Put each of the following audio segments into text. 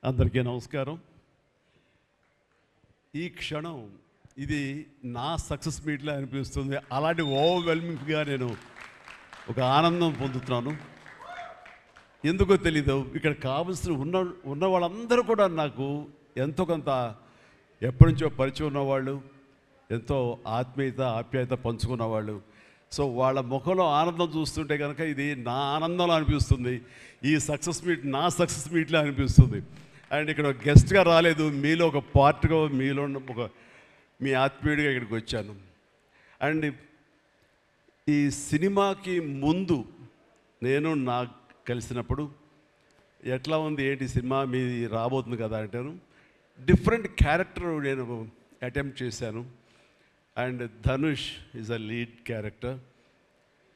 అందరికీ నమస్కారం. ఈ క్షణం ఇది నా సక్సెస్ మీట్లా అనిపిస్తుంది. అలాంటి ఓవర్వెల్మింగ్గా నేను ఒక ఆనందం పొందుతున్నాను. ఎందుకో తెలీదు, ఇక్కడ కావాల్సిన ఉన్న వాళ్ళందరూ కూడా నాకు ఎంతో కొంత ఎప్పటి నుంచో పరిచయం ఉన్నవాళ్ళు, ఎంతో ఆప్యాయత పంచుకున్నవాళ్ళు. సో వాళ్ళ ముఖంలో ఆనందం చూస్తుంటే కనుక ఇది నా ఆనందంలో అనిపిస్తుంది. ఈ సక్సెస్ మీట్ నా సక్సెస్ మీట్లా అనిపిస్తుంది. అండ్ ఇక్కడ గెస్ట్గా రాలేదు, మీలో ఒక పార్ట్గా, మీలో ఒక మీ ఆత్మీయుడిగా ఇక్కడికి వచ్చాను. అండ్ ఈ సినిమాకి ముందు నేను నాకు కలిసినప్పుడు ఎట్లా ఉంది ఏంటి సినిమా మీది రాబోతుంది కదా అంటాను. డిఫరెంట్ క్యారెక్టర్ నేను అటెంప్ట్ చేశాను. And Dhanush is a lead character.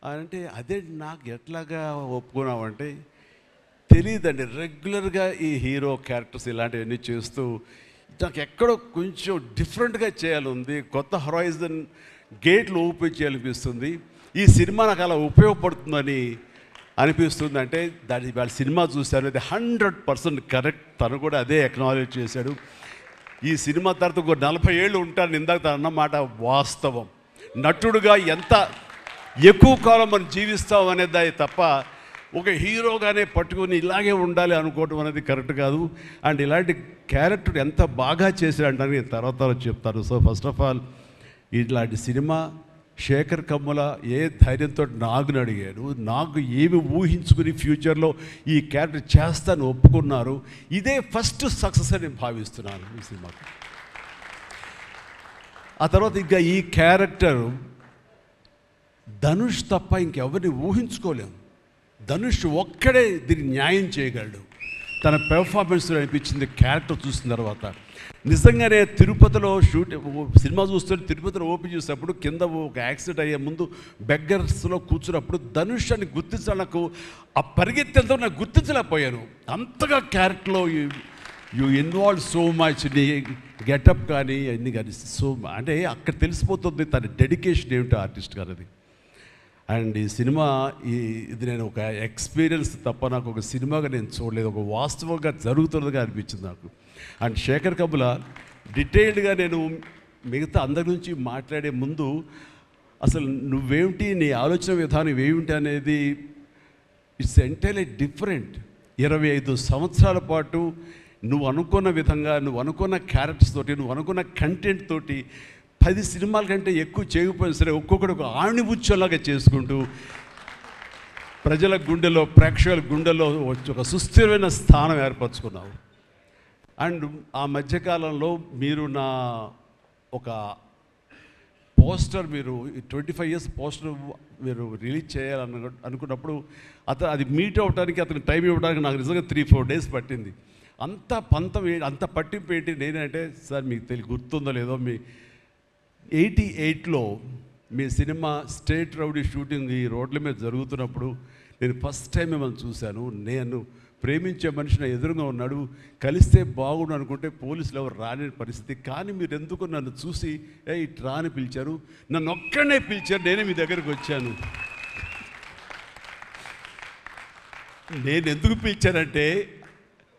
అంటే అదే నాకు ఎట్లాగా ఒప్పుకున్నామంటే తెలియదండి. రెగ్యులర్గా ఈ హీరో క్యారెక్టర్స్ ఇలాంటివన్నీ చేస్తూ నాకు ఎక్కడో కొంచెం డిఫరెంట్గా చేయాలి, కొత్త హొరైజన్ గేట్లు ఓపెన్ చేయాలనిపిస్తుంది. ఈ సినిమా నాకు అలా ఉపయోగపడుతుందని అనిపిస్తుంది. అంటే దాని వాళ్ళ సినిమా చూశాను, అది 100% కరెక్ట్. తను కూడా అదే అక్నాలెడ్జ్ చేశాడు. ఈ సినిమా తర్వాత ఒక 40 ఏళ్ళు ఉంటాను, ఇందాక తను అన్నమాట వాస్తవం. నటుడుగా ఎంత ఎక్కువ కాలం మనం జీవిస్తాం అనేది తప్ప ఒక హీరోగానే పట్టుకొని ఇలాగే ఉండాలి అనుకోవటం అనేది కరెక్ట్ కాదు. అండ్ ఇలాంటి క్యారెక్టర్ ఎంత బాగా చేశాడంటే నేను తర్వాత చెప్తాను. సో ఫస్ట్ ఆఫ్ ఆల్ ఇట్లాంటి సినిమా శేఖర్ కమ్ముల ఏ ధైర్యంతో నాగుని అడిగాడు, నాకు ఏమి ఊహించుకుని ఫ్యూచర్లో ఈ క్యారెక్టర్ చేస్తాను ఒప్పుకున్నారు. ఇదే ఫస్ట్ సక్సెస్ అని నేను భావిస్తున్నాను ఈ సినిమాకి. ఆ తర్వాత ఇంకా ఈ క్యారెక్టర్ ధనుష్ తప్ప ఇంకెవరిని ఊహించుకోలేము. ధనుష్ ఒక్కడే దీనికి న్యాయం చేయగలడు. తన పెర్ఫార్మెన్స్లో అనిపించింది క్యారెక్టర్ చూసిన తర్వాత. నిజంగానే తిరుపతిలో సినిమా చూస్తుంటే తిరుపతిలో ఓపెన్ చేసినప్పుడు కింద ఒక యాక్సిడెంట్ అయ్యే ముందు బెగ్గర్స్లో కూర్చున్నప్పుడు ధనుష్ అని గుర్తించాలి. నాకు ఆ పరిగెత్తేంతో నాకు గుర్తించలేకపోయాను. అంతగా క్యారెక్టర్లో యూ ఇన్వాల్వ్ సో మచ్. నీ గెటప్ కానీ అన్నీ కానీ సో అంటే అక్కడ తెలిసిపోతుంది తన డెడికేషన్ ఏమిటో ఆర్టిస్ట్ గారు అది. అండ్ ఈ సినిమా ఇది నేను ఒక ఎక్స్పీరియన్స్ తప్ప నాకు ఒక సినిమాగా నేను చూడలేదు, ఒక వాస్తవంగా జరుగుతున్నదిగా అనిపించింది నాకు. అండ్ శేఖర్ కమ్ముల డీటెయిల్డ్గా నేను మిగతా అందరి నుంచి మాట్లాడే ముందు అసలు నువ్వేమిటి, నీ ఆలోచన విధానం ఏమిటి అనేది ఇట్స్ ఎంటైర్లీ డిఫరెంట్. 25 సంవత్సరాల పాటు నువ్వు అనుకున్న విధంగా, నువ్వు అనుకున్న క్యారెక్టర్స్ తోటి, నువ్వు అనుకున్న కంటెంట్ తోటి 10 సినిమాల కంటే ఎక్కువ చేయకపోయినా సరే ఒక్కొక్కటి ఒక ఆణిముత్యంలాగా చేసుకుంటూ ప్రజల గుండెలో, ప్రేక్షకుల గుండెలో ఒక సుస్థిరమైన స్థానం ఏర్పరచుకున్నావు. అండ్ ఆ మధ్యకాలంలో మీరు నా ఒక పోస్టర్, మీరు 25 years పోస్టర్ మీరు రిలీజ్ చేయాలని అనుకున్నప్పుడు అది మీట్ అవ్వడానికి, అతనికి టైం ఇవ్వడానికి నాకు నిజంగా 3-4 days పట్టింది. అంత పంతం అంత పట్టింపు ఏంటి నేనంటే, సార్ మీకు గుర్తుందో లేదో, మీ 88లో మీ సినిమా స్టేట్ రౌడీ షూటింగ్ ఈ రోడ్ల మీద జరుగుతున్నప్పుడు నేను ఫస్ట్ టైం మిమ్మల్ని చూశాను. నేను ప్రేమించే మనిషి నా ఎదురుగా ఉన్నాడు, కలిస్తే బాగుండు అనుకుంటే పోలీసులు ఎవరు రాని పరిస్థితి. కానీ మీరు ఎందుకు నన్ను చూసి ఇట్రా అని పిలిచారు, నన్ను ఒక్కడనే పిలిచారు, నేనే మీ దగ్గరికి వచ్చాను. నేను ఎందుకు పిలిచానంటే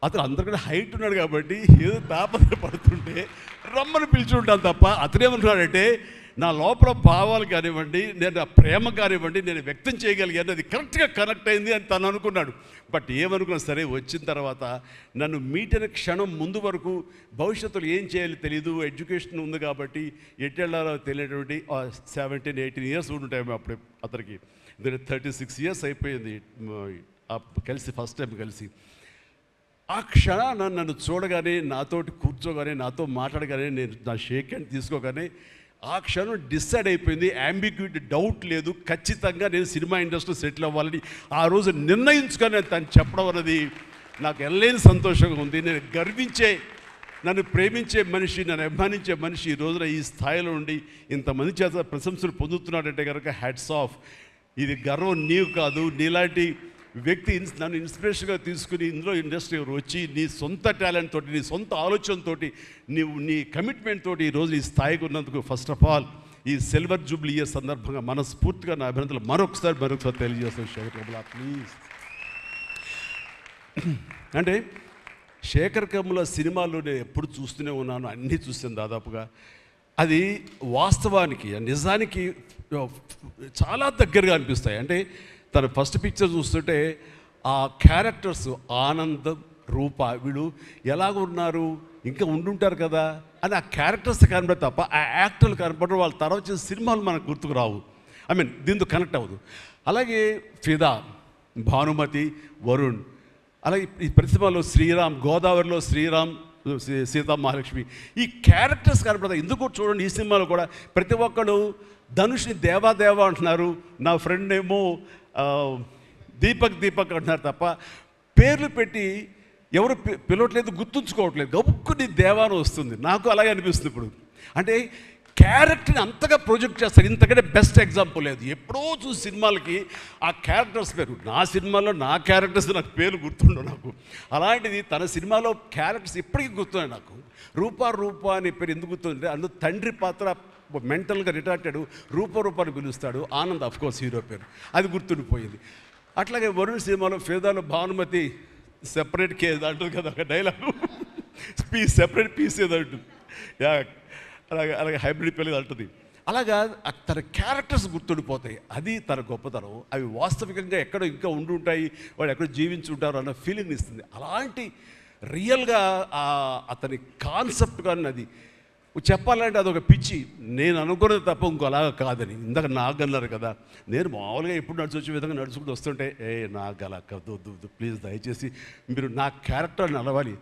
అతను అందరికన్నా హైట్ ఉన్నాడు కాబట్టి ఏదో తాపత్ర పడుతుంటే రమ్మని పిలిచుంటాను తప్ప అతనేమన్నాడంటే నా లోపల భావాలు కానివ్వండి, నేను నా ప్రేమ కానివ్వండి నేను వ్యక్తం చేయగలిగాను, అది కరెక్ట్గా కనెక్ట్ అయింది అని తను అనుకున్నాడు. బట్ ఏమనుకున్నా సరే వచ్చిన తర్వాత నన్ను మీట్ అయిన క్షణం ముందు వరకు భవిష్యత్తులో ఏం చేయాలో తెలియదు, ఎడ్యుకేషన్ ఉంది కాబట్టి ఎట్టెళ్ళాలో తెలియటువంటి 17-18 years ఉంటాయి అప్పుడే అతనికి. 36 years అయిపోయింది కలిసి, ఫస్ట్ టైం కలిసి. ఆ క్షణాన నన్ను చూడగానే, నాతోటి కూర్చోగానే, నాతో మాట్లాడగానే, నేను నా షేక్ హ్యాండ్ తీసుకోగానే ఆ క్షణం డిసైడ్ అయిపోయింది. అంబిగ్యూటీ, డౌట్ లేదు, ఖచ్చితంగా నేను సినిమా ఇండస్ట్రీలో సెటిల్ అవ్వాలని ఆ రోజు నిర్ణయించుకొని తను చెప్పడం అన్నది నాకు ఎనలేని సంతోషంగా ఉంది. నేను గర్వించే, నన్ను ప్రేమించే మనిషి, నన్ను అభిమానించే మనిషి ఈ రోజున ఈ స్థాయిలో ఉండి ఇంతమంది చేత ప్రశంసలు పొందుతున్నాడంటే కనుక హ్యాట్స్ ఆఫ్. ఇది గర్వం నీవు కాదు, నీలాంటి వ్యక్తి నన్ను ఇన్స్పిరేషన్గా తీసుకుని ఇందులో ఇండస్ట్రీ వచ్చి నీ సొంత టాలెంట్ తోటి, నీ సొంత ఆలోచనతో, నీ కమిట్మెంట్ తోటి ఈరోజు ఈ స్థాయికి ఉన్నందుకు ఫస్ట్ ఆఫ్ ఆల్ ఈ సిల్వర్ జూబ్లీ ఇయర్ సందర్భంగా మనస్ఫూర్తిగా నా అభినందనలు మరొకసారి తెలియజేస్తాను శేఖర్ కమ్ముల. ప్లీజ్. అంటే శేఖర్ కమ్ముల సినిమాలు నేను ఎప్పుడు చూస్తూనే ఉన్నాను, అన్నీ చూసాను దాదాపుగా. అది వాస్తవానికి నిజానికి చాలా దగ్గరగా అనిపిస్తాయి. అంటే తన ఫస్ట్ పిక్చర్ చూస్తుంటే ఆ క్యారెక్టర్స్ ఆనందం, రూప వీళ్ళు ఎలాగ ఉన్నారు, ఇంకా ఉండుంటారు కదా అని ఆ క్యారెక్టర్స్ కనబడే తప్ప ఆ యాక్టర్లు కనపడరు. వాళ్ళ తర్వాత వచ్చిన సినిమాలు మనకు గుర్తుకు రావు, దీంతో కనెక్ట్ అవ్వదు. అలాగే ఫిదా, భానుమతి, వరుణ్, అలాగే ఈ ప్రతిమలో శ్రీరామ్, గోదావరిలో శ్రీరామ్, సీతా మహాలక్ష్మి, ఈ క్యారెక్టర్స్ కనపడతాయి. ఎందుకు చూడండి, ఈ సినిమాలో కూడా ప్రతి ఒక్కరు ధనుష్ని దేవా అంటున్నారు, నా ఫ్రెండ్ ఏమో దీపక్ అంటున్నారు తప్ప పేర్లు పెట్టి ఎవరు పిలవట్లేదు, గుర్తుంచుకోవట్లేదు. గబుక్కుని దేవాను వస్తుంది. నాకు అలాగే అనిపిస్తుంది ఇప్పుడు. అంటే క్యారెక్టర్ని అంతగా ప్రొజెక్ట్ చేస్తారు. ఇంతకంటే బెస్ట్ ఎగ్జాంపుల్ లేదు. ఎప్పుడో చూసి సినిమాలకి ఆ క్యారెక్టర్స్ పేరు, నా సినిమాలో నా క్యారెక్టర్స్ నాకు పేరు గుర్తుండవు నాకు. అలాంటిది తన సినిమాలో క్యారెక్టర్స్ ఇప్పటికీ గుర్తున్నాయి నాకు. రూప అనే పేరు ఎందుకు గుర్తుందంటే అందులో తండ్రి పాత్ర మెంటల్గా రిటార్టెడ్ రూపాన్ని పిలుస్తాడు. ఆనంద్ అఫ్కోర్స్ హీరో పేరు, అది గుర్తుండిపోయింది. అట్లాగే వరుణ్ సినిమాలో ఫిదాలో భానుమతి సెపరేట్ కేజ్ అంటుంది కదా ఒక డైలాగు, సెపరేట్ పీస్ ఏదో అంటుంది, అలాగే హైబ్రిడ్ పెళ్ళి అంటుంది. అలాగా తన క్యారెక్టర్స్ గుర్తుండిపోతాయి. అది తన గొప్పతనం. అవి వాస్తవికంగా ఎక్కడో ఇంకా ఉండుంటాయి, వాళ్ళు ఎక్కడో జీవించుంటారు అన్న ఫీలింగ్ ఇస్తుంది. అలాంటి రియల్గా అతని కాన్సెప్ట్ కానీ అది చెప్పాలంటే అదొక పిచ్చి. నేను అనుకున్నది తప్ప ఇంకో అలాగా కాదని. ఇందాక నాకు అన్నారు కదా, నేను మామూలుగా ఎప్పుడు నడిచి వచ్చే విధంగా నడుచుకుంటూ వస్తుంటే నాకు అలా వద్దు ప్లీజ్, దయచేసి మీరు నా క్యారెక్టర్ నడవాలి.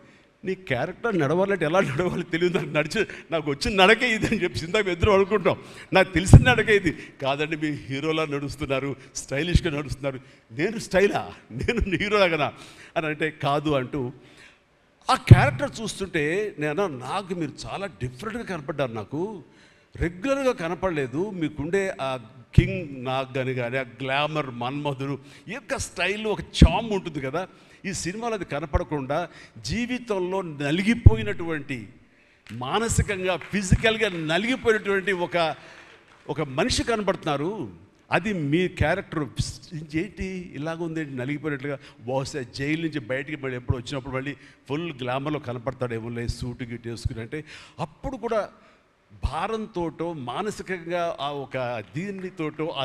నీ క్యారెక్టర్ నడవాలంటే ఎలా నడవాలి తెలియదు నాకు. నాకు వచ్చిన నడకే ఇది అని చెప్పి ఇందాక ఇద్దరు అనుకుంటాం. నాకు తెలిసిన నడకే ఇది కాదండి, మీ హీరోలా నడుస్తున్నారు, స్టైలిష్గా నడుస్తున్నారు. నేను స్టైలా, నేను హీరోలాగనా అని అంటే కాదు అంటూ ఆ క్యారెక్టర్ చూస్తుంటే నాకు మీరు చాలా డిఫరెంట్గా కనపడ్డారు. నాకు రెగ్యులర్గా కనపడలేదు. మీకుండే ఆ కింగ్ నాగ్ అని కానీ ఆ గ్లామర్ మన్మధుడు ఈ యొక్క స్టైల్లో ఒక చామ్ ఉంటుంది కదా, ఈ సినిమాలో అది కనపడకుండా జీవితంలో నలిగిపోయినటువంటి, మానసికంగా ఫిజికల్గా నలిగిపోయినటువంటి ఒక మనిషి కనపడుతున్నారు. అది మీ క్యారెక్టర్. ఏంటి ఇలాగుందేంటి నలిగిపోయినట్లుగా, బహుశా జైలు నుంచి బయటికి మళ్ళీ ఎప్పుడు వచ్చినప్పుడు మళ్ళీ ఫుల్ గ్లామర్లో కనపడతాడేమో సూటు గిట్ వేసుకుని. అంటే అప్పుడు కూడా భారంతోటో మానసికంగా ఆ ఒక దీనితోటో ఆ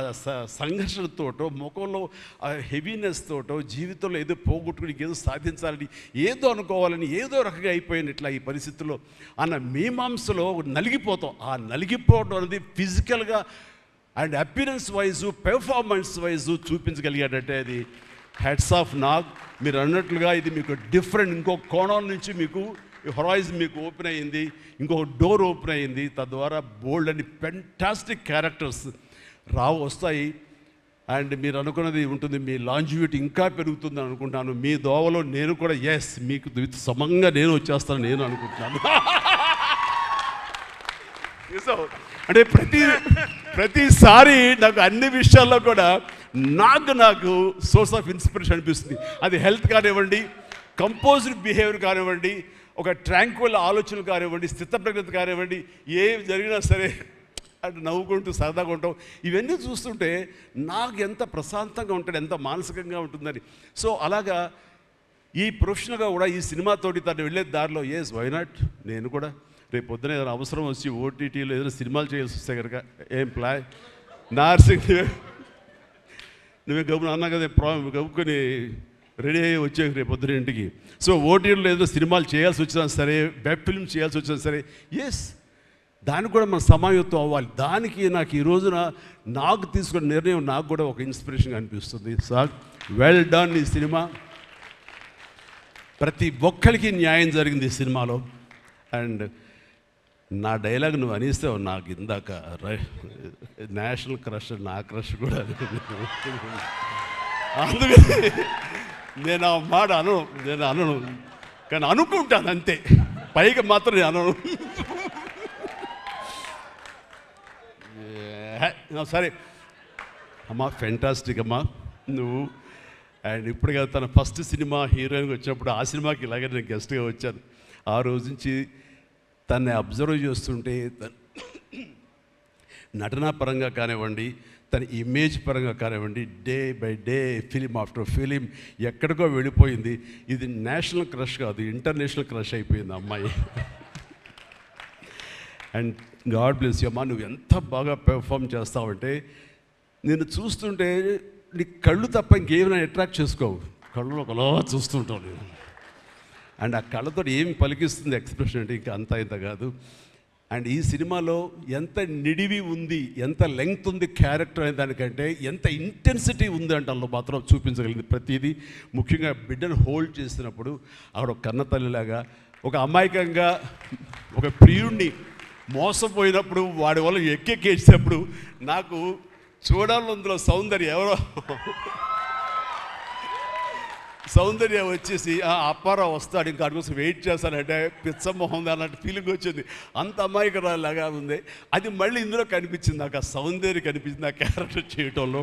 సంఘర్షణతోటో ముఖంలో ఆ హెవీనెస్ తోటో జీవితంలో ఏదో పోగొట్టుకుని ఏదో సాధించాలని ఏదో అనుకోవాలని ఏదో రకంగా అయిపోయినట్లా ఈ పరిస్థితుల్లో అన్న మీమాంసలో నలిగిపోతాం. ఆ నలిగిపోవడం అనేది ఫిజికల్గా and appearance wise performance wise చూపించగలిగాడంటే అది హెడ్స్ ఆఫ్ నాగ్. మీరు అన్నట్లుగా ఇది మీకు డిఫరెంట్, ఇంకో కోణం నుంచి మీకు హొరైజన్ మీకు ఓపెన్ అయ్యింది, ఇంకొక డోర్ ఓపెన్ అయ్యింది. తద్వారా బోల్డ్ అని ఫెంటాస్టిక్ క్యారెక్టర్స్ వస్తాయి. అండ్ మీరు అనుకున్నది ఉంటుంది, మీ లాంజివిటీ ఇంకా పెరుగుతుంది అనుకుంటున్నాను. మీ దోవలో నేను కూడా మీకు సమంగా నేను వచ్చేస్తాను నేను అనుకుంటున్నాను. అంటే ప్రతిసారి నాకు అన్ని విషయాల్లో కూడా నాకు సోర్స్ ఆఫ్ ఇన్స్పిరేషన్ అనిపిస్తుంది. అది హెల్త్ కానివ్వండి, కంపోజ్డ్ బిహేవియర్ కానివ్వండి, ఒక ట్రాంక్విల్ ఆలోచనలు కానివ్వండి, స్థితప్రజ్ఞత కానివ్వండి, ఏం జరిగినా సరే అంటే నవ్వుకుంటూ సరదాగా ఉంటాం. ఇవన్నీ చూస్తుంటే నాకు ఎంత ప్రశాంతంగా ఉంటాడు, ఎంత మానసికంగా ఉంటుందని. సో అలాగా ఈ ప్రొఫెషనల్గా కూడా ఈ సినిమాతోటి తను వెళ్ళే దారిలో వై నాట్ నేను కూడా రేపు పొద్దున ఏదైనా అవసరం వచ్చి ఓటీటీలో ఏదైనా సినిమాలు చేయాల్సి వస్తే కనుక ఏం ప్లాన్ నార్సింగ్ నువ్వే గబుని అన్నా కదా, గబుకొని రెడీ అయ్యి వచ్చే రేపు పొద్దున ఇంటికి. సో ఓటీటీలో ఏదైనా సినిమాలు చేయాల్సి వచ్చినా సరే, వెబ్ ఫిల్మ్ చేయాల్సి వచ్చినా సరే, దానికి కూడా మనం సమాయత్తం అవ్వాలి. దానికి నాకు ఈ రోజున నాకు తీసుకున్న నిర్ణయం నాకు కూడా ఒక ఇన్స్పిరేషన్గా అనిపిస్తుంది. Sir well done. ఈ సినిమా ప్రతి ఒక్కరికి న్యాయం జరిగింది ఈ సినిమాలో. అండ్ నా డైలాగ్ నువ్వు అనిస్తావు నాకు ఇందాక, నేషనల్ క్రష్, నా క్రష్ కూడా అందుకని నేను ఆ మాట అనను కానీ అనుకుంటాను అంతే, పైకి మాత్రం నేను అనను. సరే అమ్మా, ఫెంటాస్టిక్ అమ్మా నువ్వు. అండ్ ఇప్పుడు కదా తన ఫస్ట్ సినిమా హీరోయిన్గా వచ్చినప్పుడు ఆ సినిమాకి ఇలాగే నేను గెస్ట్గా వచ్చాను. ఆ రోజు నుంచి తనని అబ్జర్వ్ చేస్తుంటే నటనా పరంగా కానివ్వండి, తన ఇమేజ్ పరంగా కానివ్వండి, day by day film after film ఎక్కడికో వెళ్ళిపోయింది. ఇది నేషనల్ క్రష్ కాదు, ఇంటర్నేషనల్ క్రష్ అయిపోయింది అమ్మాయి. అండ్ గాడ్ బ్లెస్ యూ అమ్మా, నువ్వు ఎంత బాగా పెర్ఫామ్ చేస్తావంటే నేను చూస్తుంటే నీ కళ్ళు తప్ప ఇంకేమైనా అట్రాక్ట్ చేసుకోవు, కళ్ళు ఒకలా చూస్తుంటావు నేను. అండ్ ఆ కళ్ళతో ఏమి పలికిస్తుంది ఎక్స్ప్రెషన్ అంటే ఇంకా అంత ఇంత కాదు. అండ్ ఈ సినిమాలో ఎంత నిడివి ఉంది, ఎంత లెంగ్త్ ఉంది క్యారెక్టర్ అనే దానికంటే ఎంత ఇంటెన్సిటీ ఉంది అంటే అందులో మాత్రం చూపించగలిగింది ప్రతిదీ. ముఖ్యంగా బిడ్డను హోల్డ్ చేసినప్పుడు ఆవిడ ఒక కన్న తల్లిలాగా, ఒక అమాయకంగా ఒక ప్రియుడిని మోసపోయినప్పుడు వాడి వల్ల ఎక్కేసినప్పుడు నాకు చూడాలి అందులో సౌందర్య ఎవరో సౌందర్య వచ్చేసి అప్పారావు వస్తాడు ఇంకా అటు కోసం వెయిట్ చేస్తానంటే పిచ్చమొహం అన్నట్టు ఫీలింగ్ వచ్చింది. అంత అమాయకురాలాగా ఉంది. అది మళ్ళీ ఇందులో కనిపించింది నాకు, ఆ సౌందర్య కనిపించింది ఆ క్యారెక్టర్ చేయటంలో.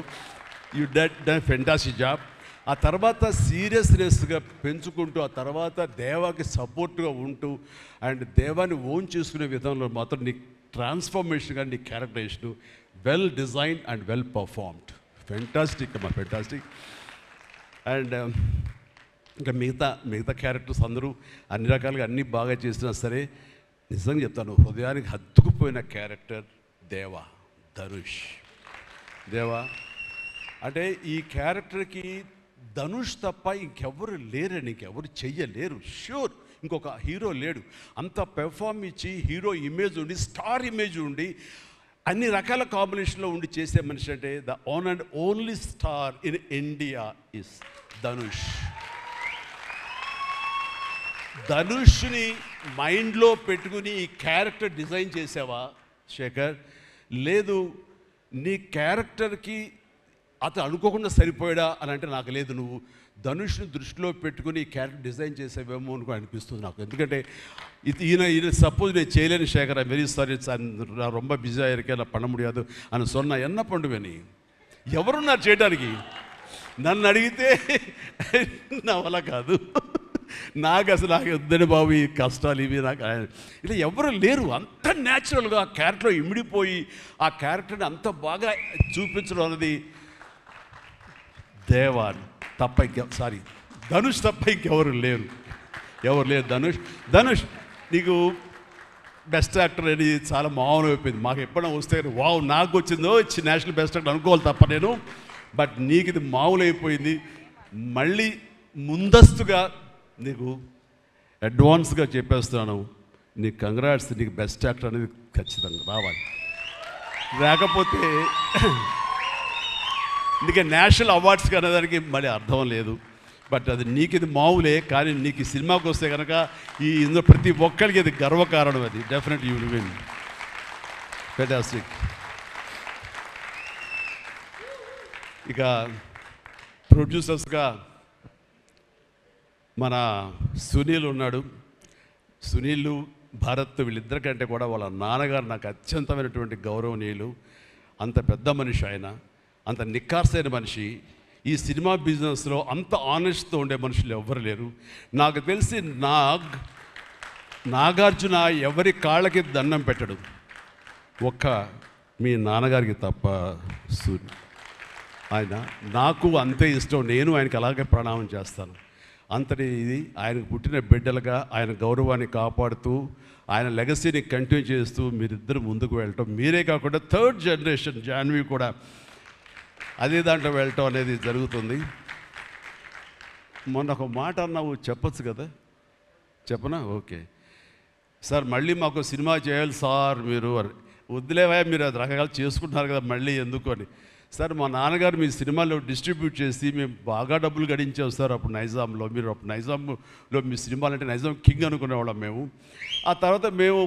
You done fantastic job. ఆ తర్వాత సీరియస్నెస్గా పెంచుకుంటూ, ఆ తర్వాత దేవాకి సపోర్ట్గా ఉంటూ అండ్ దేవాన్ని ఓన్ చేసుకునే విధంలో మాత్రం నీ ట్రాన్స్ఫర్మేషన్ కానీ నీ characterisation well designed and well performed. Fantastic అమ్మా, ఫెంటాస్టిక్. అండ్ ఇంకా మిగతా క్యారెక్టర్స్ అందరూ అన్ని రకాలుగా అన్నీ బాగా చేసినా సరే నిజంగా చెప్తాను, హృదయానికి హత్తుకుపోయిన క్యారెక్టర్ దేవా, ధనుష్. దేవా అంటే ఈ క్యారెక్టర్కి ధనుష్ తప్ప ఇంకెవరు లేరని, ఇంకెవరు చెయ్యలేరు. ష్యూర్ ఇంకొక హీరో లేడు. అంత పెర్ఫామ్ ఇచ్చి హీరో ఇమేజ్ ఉండి, స్టార్ ఇమేజ్ ఉండి, అన్ని రకాల కాంబినేషన్లో ఉండి చేసే మనిషి అంటే the one and only star in India is Dhanush. ధనుష్ని మైండ్లో పెట్టుకుని ఈ క్యారెక్టర్ డిజైన్ చేసావా శేఖర్? లేదు, నీ క్యారెక్టర్కి అతను అనుకోకుండా సరిపోయాడా అని అంటే నాకు లేదు. నువ్వు ధనుష్ని దృష్టిలో పెట్టుకుని ఈ క్యారెక్టర్ డిజైన్ చేసేవేమో అనుకో అనిపిస్తుంది నాకు. ఎందుకంటే ఈయన సపోజ్ నేను చేయలేని శేఖర్, ఐ వెరీ సారీ, நான் ரொம்ப பிஸியாக இருக்கேன், நான் பண்ண முடியாது అని சொன்னா என்ன பண்ணுவேని? ఎవరున్నారు చేయడానికి? నన్ను అడిగితే నా వల్ల కాదు, నాకు వద్దని బాబు ఈ కష్టాలు ఇవి నాకు ఇలా ఎవరు లేరు. అంత న్యాచురల్గా ఆ క్యారెక్టర్లో ఇమిడిపోయి ఆ క్యారెక్టర్ని అంత బాగా చూపించడం అనేది దేవా తప్ప ధనుష్ తప్ప ఇంకెవరు లేరు. ధనుష్ నీకు బెస్ట్ యాక్టర్ అని చాలా మామూలు అయిపోయింది. మాకు ఎప్పుడైనా వస్తే వావ్ నాకు వచ్చిందో నేషనల్ బెస్ట్ యాక్టర్ అనుకోవాలి తప్ప నేను. బట్ నీకు ఇది మామూలు అయిపోయింది. మళ్ళీ ముందస్తుగా నీకు అడ్వాన్స్గా చెప్పేస్తున్నాను, నీకు కంగ్రాట్స్. నీకు బెస్ట్ యాక్టర్ అనేది ఖచ్చితంగా రావాలి. రాకపోతే నీకు నేషనల్ అవార్డ్స్కి అనేదానికి మళ్ళీ అర్థం లేదు. బట్ అది నీకు ఇది మామూలే. కానీ నీకు ఈ సినిమాకి వస్తే కనుక ఇందులో ప్రతి ఒక్కరికి ఇది గర్వకారణం. అది definite you will win. Fantastic. ఇక ప్రొడ్యూసర్స్గా మన సునీల్ ఉన్నాడు. సునీల్, భారత్ వీళ్ళిద్దరికంటే కూడా వాళ్ళ నాన్నగారు నాకు అత్యంతమైనటువంటి గౌరవనీయులు. అంత పెద్ద మనిషి ఆయన, అంత నిక్కార్సైన మనిషి. ఈ సినిమా బిజినెస్లో అంత ఆనెస్ట్తో ఉండే మనుషులు ఎవ్వరు లేరు నాకు తెలిసి. నాగార్జున ఎవరి కాళ్ళకి దండం పెట్టడు, ఒక్క మీ నాన్నగారికి తప్ప. ఆయన నాకు అంతే ఇష్టం, నేను ఆయనకి అలాగే ప్రణామం చేస్తాను. అంతటి ఇది ఆయనకు పుట్టిన బిడ్డలుగా ఆయన గౌరవాన్ని కాపాడుతూ ఆయన లెగసీని కంటిన్యూ చేస్తూ మీరిద్దరు ముందుకు వెళ్ళటం, మీరే కాకుండా థర్డ్ జనరేషన్ జాన్వి కూడా అదే దాంట్లో వెళ్ళటం అనేది జరుగుతుంది. మొన్న ఒక మాట అన్నావు, చెప్పచ్చు కదా? చెప్పనా? ఓకే సార్, మళ్ళీ మాకు సినిమా చేయాలి సార్. మీరు వద్దులేవా, మీరు అది రకరకాలు చేసుకుంటున్నారు కదా, మళ్ళీ ఎందుకు అని. సార్ మా నాన్నగారు మీ సినిమాలో డిస్ట్రిబ్యూట్ చేసి మేము బాగా డబ్బులు గడించాం సార్ అప్పుడు నైజాంలో. మీరు అప్పుడు నైజాంలో మీ సినిమాలు అంటే నైజాం కింగ్ అనుకునేవాళ్ళం మేము. ఆ తర్వాత మేము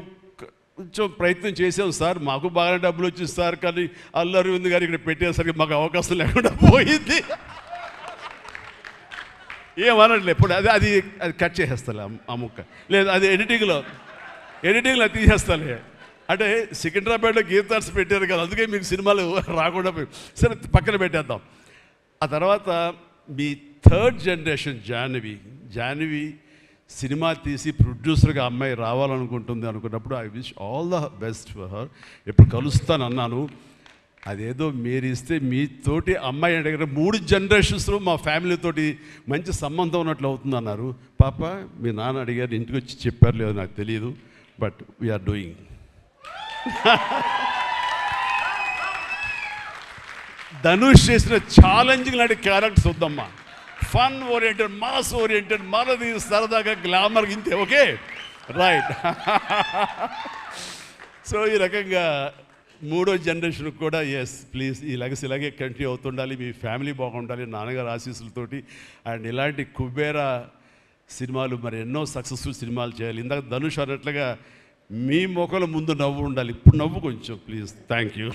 కొంచెం ప్రయత్నం చేసాం సార్, మాకు బాగానే డబ్బులు వచ్చింది సార్. కానీ అల్లు అరవింద్ గారు ఇక్కడ పెట్టేసరికి మాకు అవకాశం లేకుండా పోయింది. ఏమనట్లే ఇప్పుడు అది కట్ చేసేస్తాలే ఆ ముక్క. లేదు అది ఎడిటింగ్లో తీసేస్తాలే. అంటే సికింద్రాబాద్లో గీతార్స్ పెట్టారు కదా, అందుకే మీకు సినిమాలు రాకుండా పోయి సరే పక్కన పెట్టేద్దాం. ఆ తర్వాత మీ థర్డ్ జనరేషన్ జాహ్నవి సినిమా తీసి ప్రొడ్యూసర్గా అమ్మాయి రావాలనుకుంటుంది అనుకున్నప్పుడు I wish all the best for her. ఎప్పుడు కలుస్తాను అన్నాను. అదేదో మీరు ఇస్తే మీతోటి అమ్మాయి అడిగిన 3 జనరేషన్స్లో మా ఫ్యామిలీతోటి మంచి సంబంధం ఉన్నట్లు అవుతుంది అన్నారు. పాప మీ నాన్న అడిగారు, ఇంటికి వచ్చి చెప్పారు లేదు నాకు తెలియదు, బట్ వీఆర్ డూయింగ్. ధనుష్ చేసిన ఛాలెంజింగ్ లాంటి క్యారెక్టర్స్ వద్దమ్మా. ఫన్ ఓరియంటెడ్, మాస్ ఓరియంటెడ్, మనది సరదాగా గ్లామర్ ఇంతే. Okay right. సో ఈ రకంగా 3వ జనరేషన్ కూడా ఎస్ ప్లీజ్ ఈ లెగసీ ఇలాగే కంటిన్యూ అవుతుండాలి, మీ ఫ్యామిలీ బాగుండాలి నాన్నగారు ఆశీస్సులతోటి. అండ్ ఇలాంటి కుబేరా సినిమాలు మరి ఎన్నో సక్సెస్ఫుల్ సినిమాలు చేయాలి. ఇందాక ధనుష్ అన్నట్లుగా మీ మొక్కల ముందు నవ్వు ఉండాలి. ఇప్పుడు నవ్వు కొంచెం ప్లీజ్. Thank you.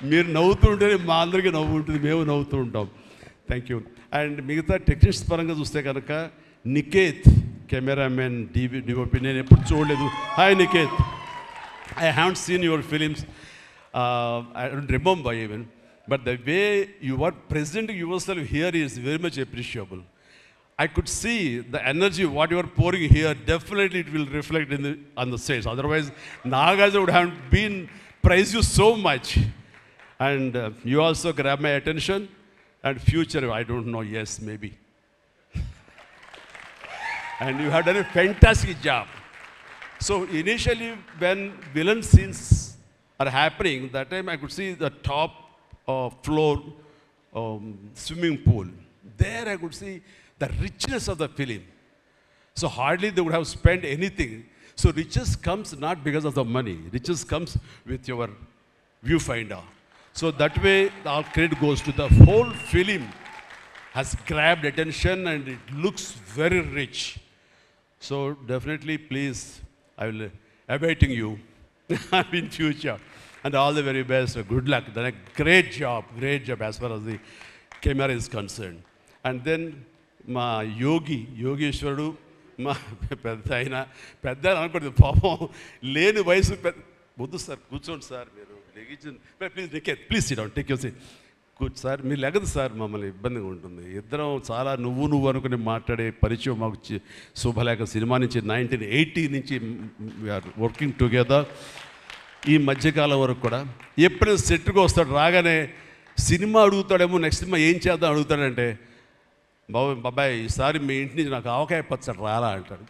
మీరు నవ్వుతూ ఉంటేనే మా అందరికీ నవ్వు ఉంటుంది, మేము నవ్వుతూ ఉంటాం. Thank you. అండ్ మిగతా టెక్నీషియన్స్ పరంగా చూస్తే కనుక నికేత్ కెమెరామెన్ డిఓపి నేను ఎప్పుడు చూడలేదు. Hi Niketh, I haven't seen your films, I don't remember even, but the way you are presenting yourself here is very much appreciable. I could see the energy, what you are pouring here, definitely it will reflect on the stage. Otherwise, Nagarjuna would have been praised you so much. And you also grab my attention, and future, I don't know, yes, maybe. And you have done a fantastic job. So initially when villain scenes are happening, that time I could see the top floor swimming pool. There I could see the richness of the film. So hardly they would have spent anything. So riches comes not because of the money. Riches comes with your viewfinder. So that way our credit goes to the whole film has grabbed attention and it looks very rich. So definitely please, I will awaiting you in future, and all the very best. Good luck. Done a great job as far as the camera is concerned. And then మా యోగేశ్వరుడు మా పెద్ద అనుకోండి పాపం లేని వయసు వద్దు sir కూర్చోండి sir మీరు please Niketh please sit down take your seat కూర్చో సార్ మీరు లెగదు సార్ మమ్మల్ని ఇబ్బందిగా ఉంటుంది. ఇద్దరం చాలా నువ్వు అనుకుని మాట్లాడే పరిచయం మాకు శుభలేఖ సినిమా నుంచి 1980 నుంచి వీఆర్ వర్కింగ్ టుగెదర్. ఈ మధ్యకాలం వరకు కూడా ఎప్పుడైనా సెట్కి వస్తాడు రాగానే సినిమా అడుగుతాడేమో, నెక్స్ట్ సినిమా ఏం చేద్దాం అడుగుతాడంటే బాబాయ్ ఈసారి మీ ఇంటి నుంచి నాకు ఆవకాయ పచ్చడి రాలా అంటాడు.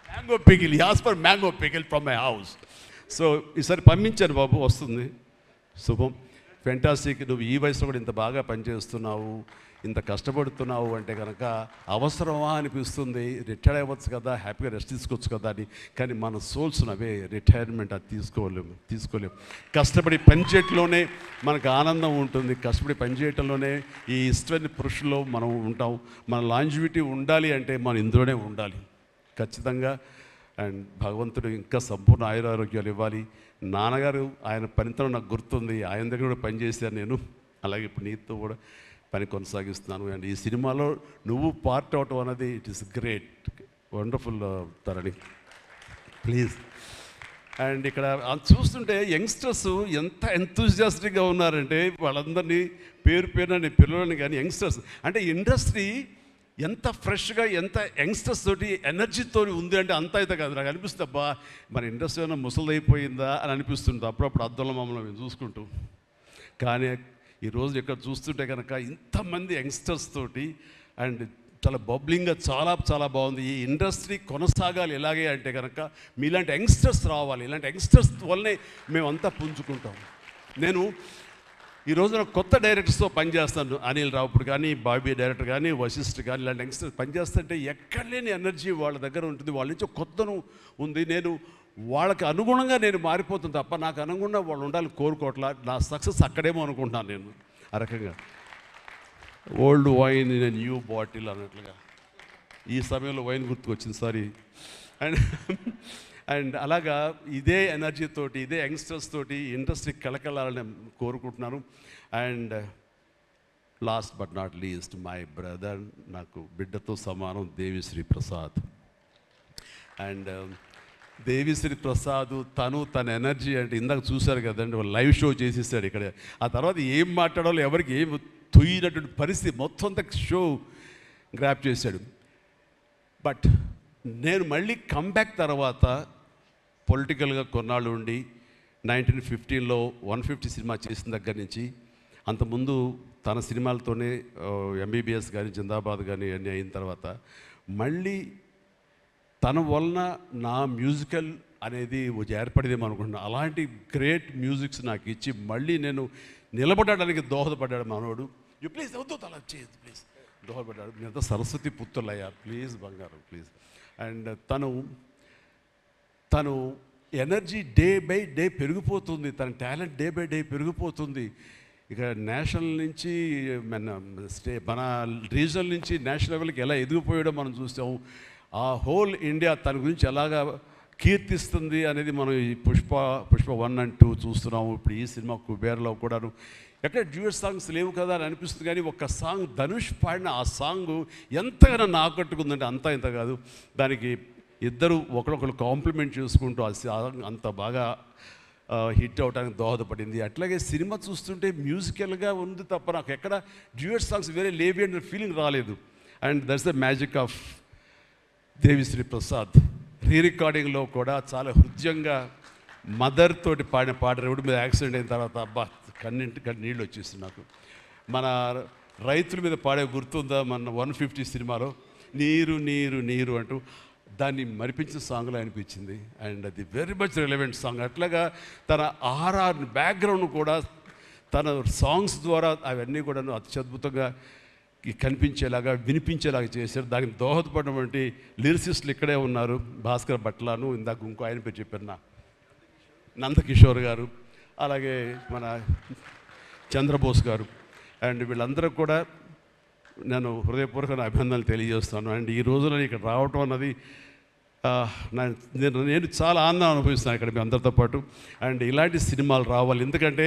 Mango pickle, as for mango pickle from my house. So ఈసారి పంపించాను బాబు, వస్తుంది. శుభం. ఫెంటాస్టిక్. నువ్వు ఈ వయసులో కూడా ఇంత బాగా పనిచేస్తున్నావు, ఇంత కష్టపడుతున్నావు అంటే కనుక అవసరమా అనిపిస్తుంది. రిటైర్ అవ్వచ్చు కదా, హ్యాపీగా రెస్ట్ తీసుకోవచ్చు కదా అని. కానీ మన సోల్స్ అవే రిటైర్మెంట్ అది తీసుకోలేము. కష్టపడి పనిచేయటంలోనే మనకు ఆనందం ఉంటుంది, కష్టపడి పనిచేయటంలోనే ఈ ఇష్టమైన పురుషుల్లో మనం ఉంటాం. మన లాంజివిటీ ఉండాలి అంటే మనం ఇందులోనే ఉండాలి ఖచ్చితంగా. అండ్ భగవంతుడు ఇంకా సంపూర్ణ ఆయురారోగ్యాలు ఇవ్వాలి. నాన్నగారు ఆయన పనితనం నాకు గుర్తుంది, ఆయన దగ్గర కూడా పనిచేశాను నేను, అలాగే ఇప్పుడు నీతో కూడా పని కొనసాగిస్తున్నాను. అండ్ ఈ సినిమాలో నువ్వు పార్ట్ అవటం అన్నది it is great, wonderful Tharani please. And ఇక్కడ చూస్తుంటే యంగ్స్టర్స్ ఎంత ఎంతూజియాస్టిక్గా ఉన్నారంటే వాళ్ళందరినీ పేరున నేను పిల్లలని కానీ యంగ్స్టర్స్ అంటే ఇండస్ట్రీ ఎంత ఫ్రెష్గా ఎంత యంగ్స్టర్స్ తోటి ఎనర్జీతో ఉంది అంటే అంత అయితే కాదు. నాకు అనిపిస్తుంది అబ్బా మన ఇండస్ట్రీ ఏమైనా ముసలిదైపోయిందా అని అనిపిస్తుంది అప్పుడప్పుడు అద్దంలో మమ్మల్ని మేము చూసుకుంటూ. కానీ ఈరోజు ఇక్కడ చూస్తుంటే కనుక ఇంతమంది యంగ్స్టర్స్ తోటి అండ్ చాలా బబ్లింగ్గా చాలా బాగుంది. ఈ ఇండస్ట్రీ కొనసాగాలి ఎలాగే అంటే కనుక మీలాంటి యంగ్స్టర్స్ రావాలి. ఇలాంటి యంగ్స్టర్స్ వల్లనే మేమంతా పుంజుకుంటాం. నేను ఈ రోజున కొత్త డైరెక్టర్స్తో పనిచేస్తాను, అనిల్ రావుపూడి కానీ, బాబీ డైరెక్టర్ కానీ, వశిష్ఠ్ కానీ, ఇలాంటి యంగ్స్టర్స్ పనిచేస్తుంటే ఎక్కడ లేని ఎనర్జీ వాళ్ళ దగ్గర ఉంటుంది, వాళ్ళ నుంచి కొత్తను ఉంది. నేను వాళ్ళకి అనుగుణంగా నేను మారిపోతుంది తప్ప నాకు అనుగుణంగా వాళ్ళు ఉండాలి కోరుకోవట్లా. నా సక్సెస్ అక్కడేమో అనుకుంటున్నాను నేను ఆ రకంగా. Old wine in new bottle అన్నట్లుగా ఈ సమయంలో వైన్ గుర్తుకొచ్చింది, సారీ. అండ్ అలాగా ఇదే ఎనర్జీతోటి ఇదే యంగ్స్టర్స్ తోటి ఇండస్ట్రీ కళకళాలని కోరుకుంటున్నాను. And last but not least my brother, నాకు బిడ్డతో సమానం, దేవిశ్రీ ప్రసాద్. అండ్ దేవిశ్రీ ప్రసాద్ తన ఎనర్జీ అంటే ఇందాక చూశారు కదండి, లైవ్ షో చేసేసాడు ఇక్కడ. ఆ తర్వాత ఏం మాట్లాడాలో ఎవరికి ఏం తుయ్యినటువంటి పరిస్థితి మొత్తం అంతా షో గ్రాప్ చేశాడు. బట్ నేను మళ్ళీ కంబ్యాక్ తర్వాత పొలిటికల్గా కొన్నాళ్ళు ఉండి 1915లో 150 సినిమా చేసిన దగ్గర నుంచి అంతకుముందు తన సినిమాలతోనే ఎంబీబీఎస్ కానీ జిందాబాద్ కానీ అన్నీ అయిన తర్వాత మళ్ళీ తన వలన నా మ్యూజికల్ అనేది ఏర్పడేదేమో అనుకుంటున్నాను. అలాంటి గ్రేట్ మ్యూజిక్స్ నాకు ఇచ్చి మళ్ళీ నేను నిలబడడానికి దోహదపడ్డాడు మనోడు. యూ ప్లీజ్ వద్దు అలా చేయదు ప్లీజ్ దోహదపడ్డాడు. మీరంతా సరస్వతి పుత్రులయ్యా ప్లీజ్ బంగారం ప్లీజ్. అండ్ తను ఎనర్జీ డే బై డే పెరిగిపోతుంది, తన టాలెంట్ డే బై డే పెరిగిపోతుంది. ఇక నేషనల్ నుంచి మన రీజనల్ నుంచి నేషనల్ లెవెల్కి ఎలా ఎదిగిపోయాడో మనం చూసాము. ఆ హోల్ ఇండియా తన గురించి ఎలాగా కీర్తిస్తుంది అనేది మనం ఈ పుష్ప 1 and 2 చూస్తున్నాము. ఇప్పుడు ఈ సినిమా కుబేర్లో కూడాను ఎక్కడ డ్యూయట్ సాంగ్స్ లేవు కదా అని అనిపిస్తుంది, కానీ ఒక్క సాంగ్ ధనుష్ పాడిన ఆ సాంగ్ ఎంతగానో ఆకట్టుకుందంటే అంతా ఇంత కాదు. దానికి ఇద్దరు ఒకరొకరు కాంప్లిమెంట్ చేసుకుంటూ ఆ సాంగ్ అంత బాగా హిట్ అవడానికి దోహదపడింది. అట్లాగే సినిమా చూస్తుంటే మ్యూజికల్గా ఉంది తప్ప నాకు ఎక్కడ డ్యూయట్ సాంగ్స్ వేరే లేవి అనే ఫీలింగ్ రాలేదు. And that's the magic of Devi Sri Prasad. రీ రికార్డింగ్లో కూడా చాలా హృదయంగా మదర్ తోటి పాడిన పాట రోడ్డు మీద యాక్సిడెంట్ అయిన తర్వాత అబ్బా కన్నింటి నీళ్ళు వచ్చేస్తుంది నాకు. మన రైతుల మీద పాడే గుర్తుందా మన 150 సినిమాలో నీరు నీరు నీరు అంటూ దాన్ని మరిపించిన సాంగ్లో అనిపించింది. అండ్ అది వెరీ మచ్ రిలవెంట్ సాంగ్. అట్లాగా తన ఆర్ఆర్ బ్యాక్గ్రౌండ్ కూడా తన సాంగ్స్ ద్వారా అవన్నీ కూడా అత్యద్భుతంగా కనిపించేలాగా వినిపించేలాగా చేశారు. దానికి దోహదపడినటువంటి లిరిసిస్టులు ఇక్కడే ఉన్నారు. భాస్కర్ భట్లాను, ఇందాక ఇంకో ఆయన పేరు చెప్పారు నందకిషోర్ గారు, అలాగే మన చంద్రబోస్ గారు. అండ్ వీళ్ళందరూ కూడా నేను హృదయపూర్వక అభినందనలు తెలియజేస్తాను. అండ్ ఈ రోజున ఇక్కడ రావటం అన్నది నేను చాలా ఆనందం అనుభవిస్తున్నాను ఇక్కడ మీ అందరితో పాటు. అండ్ ఇలాంటి సినిమాలు రావాలి, ఎందుకంటే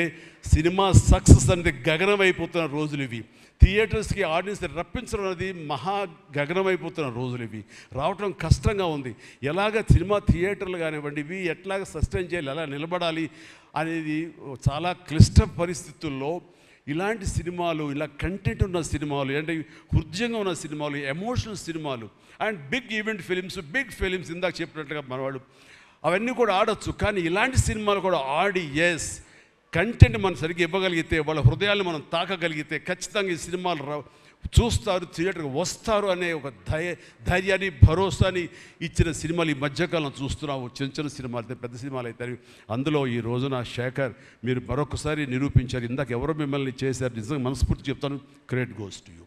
సినిమా సక్సెస్ అనేది గగనమైపోతున్న రోజులు ఇవి. థియేటర్స్కి ఆడియన్స్ రప్పించడం అనేది మహా గగనమైపోతున్న రోజులు ఇవి. రావటం కష్టంగా ఉంది. ఎలాగ సినిమా థియేటర్లు కానివ్వండి ఇవి ఎట్లాగ సస్టైన్ చేయాలి, ఎలా నిలబడాలి అనేది చాలా క్లిష్ట పరిస్థితుల్లో ఇలాంటి సినిమాలు, ఇలా కంటెంట్ ఉన్న సినిమాలు, అంటే హృదయంగా ఉన్న సినిమాలు, ఎమోషనల్ సినిమాలు అండ్ బిగ్ ఈవెంట్ ఫిలిమ్స్ ఇందాక చెప్పినట్లుగా మనవాడు అవన్నీ కూడా ఆడొచ్చు. కానీ ఇలాంటి సినిమాలు కూడా ఆడి కంటెంట్ మనం సరిగ్గా ఇవ్వగలిగితే, వాళ్ళ హృదయాలను మనం తాకగలిగితే ఖచ్చితంగా ఈ సినిమాలు చూస్తారు, థియేటర్కి వస్తారు అనే ఒక ధైర్యాన్ని భరోసాని ఇచ్చిన సినిమాలు ఈ మధ్యకాలం చూస్తున్నాము. చిన్న సినిమాలు అయితే పెద్ద సినిమాలు అయితే అందులో ఈ రోజున శేఖర్ మీరు మరొకసారి నిరూపించారు. ఇందాక ఎవరో మిమ్మల్ని చేశారు, నిజంగా మనస్ఫూర్తి చెప్తాను, క్రెడిట్ గోస్ టు యూ.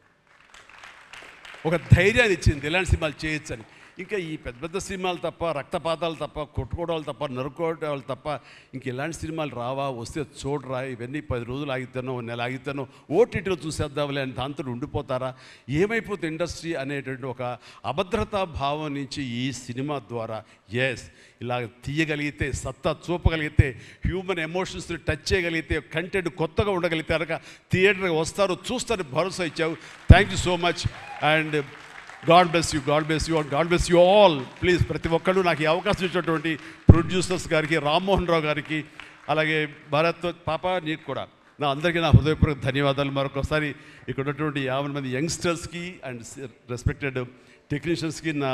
ఒక ధైర్యాన్ని ఇచ్చింది ఇలాంటి సినిమాలు చేయొచ్చని. ఇంకా ఈ పెద్ద పెద్ద సినిమాలు తప్ప, రక్తపాతాలు తప్ప, కొట్టుకోవడాలు తప్ప, నరుకోవడాలు తప్ప ఇంక ఇలాంటి సినిమాలు రావా, వస్తే చూడరా, ఇవన్నీ 10 రోజులు ఆగితేనో నెల ఆగితేనో ఓటీటీలో చూసేద్దాంలే అని దాంతో ఉండిపోతారా, ఏమైపోతే ఇండస్ట్రీ అనేటువంటి ఒక అభద్రతా భావం నుంచి ఈ సినిమా ద్వారా ఇలా తీయగలిగితే, సత్తా చూపగలిగితే, హ్యూమన్ ఎమోషన్స్ని టచ్ చేయగలిగితే, కంటెంట్ కొత్తగా ఉండగలిగితే కనుక థియేటర్కి వస్తారు, చూస్తారు భరోసా ఇచ్చావు. Thank you so much. And God bless you and God bless you all. Please ప్రతి ఒక్కళ్ళు నాకు ఈ అవకాశం ఇచ్చినటువంటి ప్రొడ్యూసర్స్ గారికి, రామ్మోహన్ రావు గారికి, అలాగే భారత్ పాప నీకు కూడా నా అందరికీ నా హృదయపూర్వక ధన్యవాదాలు. మరొకసారి ఇక్కడ ఉన్నటువంటి 50 మంది యంగ్స్టర్స్కి అండ్ రెస్పెక్టెడ్ టెక్నీషియన్స్కి నా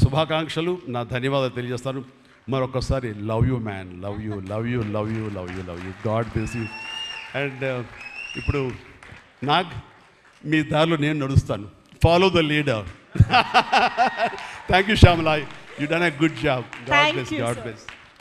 శుభాకాంక్షలు, నా ధన్యవాదాలు తెలియజేస్తాను. మరొకసారి love you man, love you. God bless you. And ఇప్పుడు మీ దారిలో నేను నడుస్తాను. Follow the leader. Thank you, Shyamala. You done a good job. God bless.